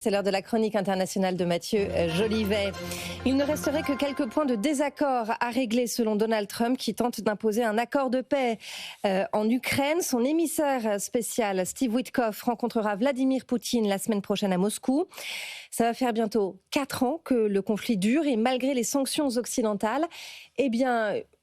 C'est l'heure de la chronique internationale de Mathieu Jolivet. Il ne resterait que quelques points de désaccord à régler selon Donald Trump qui tente d'imposer un accord de paix en Ukraine. Son émissaire spécial Steve Witkoff rencontrera Vladimir Poutine la semaine prochaine à Moscou. Ça va faire bientôt 4 ans que le conflit dure et malgré les sanctions occidentales,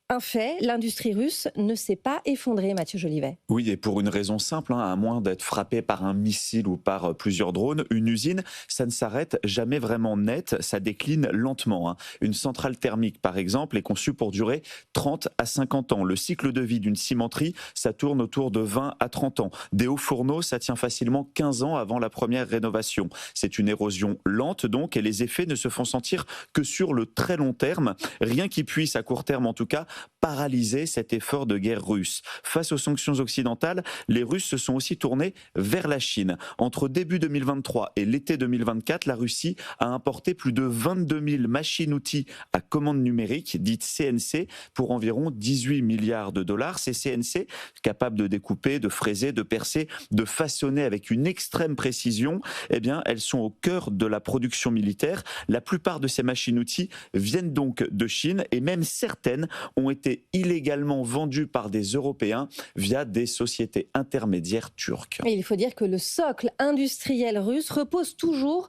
un fait, l'industrie russe ne s'est pas effondrée, Mathieu Jolivet. Oui, et pour une raison simple, à moins d'être frappé par un missile ou par plusieurs drones, une usine, ça ne s'arrête jamais vraiment net, ça décline lentement. Une centrale thermique, par exemple, est conçue pour durer 30 à 50 ans. Le cycle de vie d'une cimenterie, ça tourne autour de 20 à 30 ans. Des hauts fourneaux, ça tient facilement 15 ans avant la première rénovation. C'est une érosion lente donc, et les effets ne se font sentir que sur le très long terme. Rien qui puisse, à court terme en tout cas, paralyser cet effort de guerre russe. Face aux sanctions occidentales, les Russes se sont aussi tournés vers la Chine. Entre début 2023 et l'été 2024, la Russie a importé plus de 22 000 machines-outils à commande numérique, dites CNC, pour environ 18 milliards de dollars. Ces CNC, capables de découper, de fraiser, de percer, de façonner avec une extrême précision, elles sont au cœur de la production militaire. La plupart de ces machines-outils viennent donc de Chine et même certaines ont été illégalement vendues par des Européens via des sociétés intermédiaires turques. Et il faut dire que le socle industriel russe repose toujours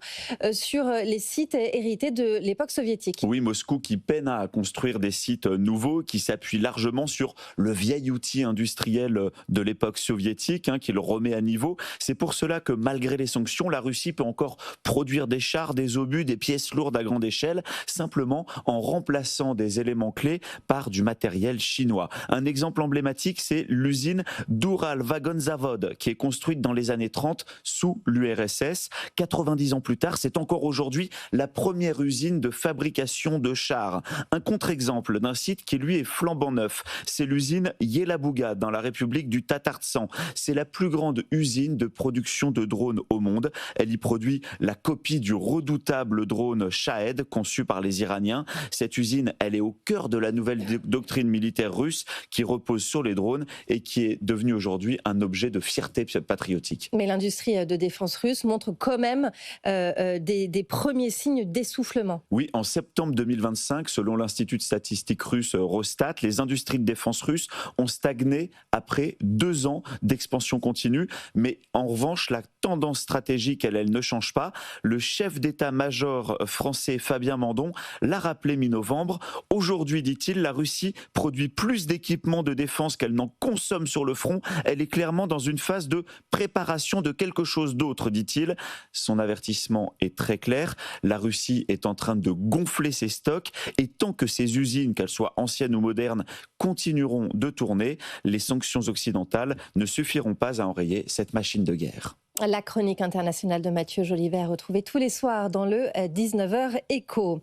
sur les sites hérités de l'époque soviétique. Oui, Moscou qui peine à construire des sites nouveaux, qui s'appuie largement sur le vieil outil industriel de l'époque soviétique, qui le remet à niveau. C'est pour cela que malgré les sanctions, la Russie peut encore produire des chars, des obus, des pièces lourdes à grande échelle, simplement en remplaçant des éléments clés par du matériel chinois. Un exemple emblématique, c'est l'usine d'Ural Vagonzavod, qui est construite dans les années 30 sous l'URSS. 90 ans plus tard, c'est encore aujourd'hui la première usine de fabrication de chars. Un contre-exemple d'un site qui lui est flambant neuf, c'est l'usine Yelabuga dans la République du Tatarstan. C'est la plus grande usine de production de drones au monde. Elle y produit la copie du redoutable drone Shahed conçu par les Iraniens. Cette usine, elle est au cœur de la nouvelle doctrine militaire russe qui repose sur les drones et qui est devenue aujourd'hui un objet de fierté patriotique. Mais l'industrie de défense russe montre quand même des premiers signes d'essoufflement. Oui, en septembre 2025, selon l'Institut de statistique russe Rosstat, les industries de défense russes ont stagné après 2 ans d'expansion continue. Mais en revanche, la tendance stratégique, elle ne change pas. Le chef d'état-major français Fabien Mandon l'a rappelé mi-novembre. Aujourd'hui, dit-il, la Russie produit plus d'équipements de défense qu'elle n'en consomme sur le front. Elle est clairement dans une phase de préparation de quelque chose d'autre, dit-il. Son avertissement est très clair. La Russie est en train de gonfler ses stocks et tant que ces usines, qu'elles soient anciennes ou modernes, continueront de tourner, les sanctions occidentales ne suffiront pas à enrayer cette machine de guerre. La chronique internationale de Mathieu Jolivet retrouvée tous les soirs dans le 19h Écho.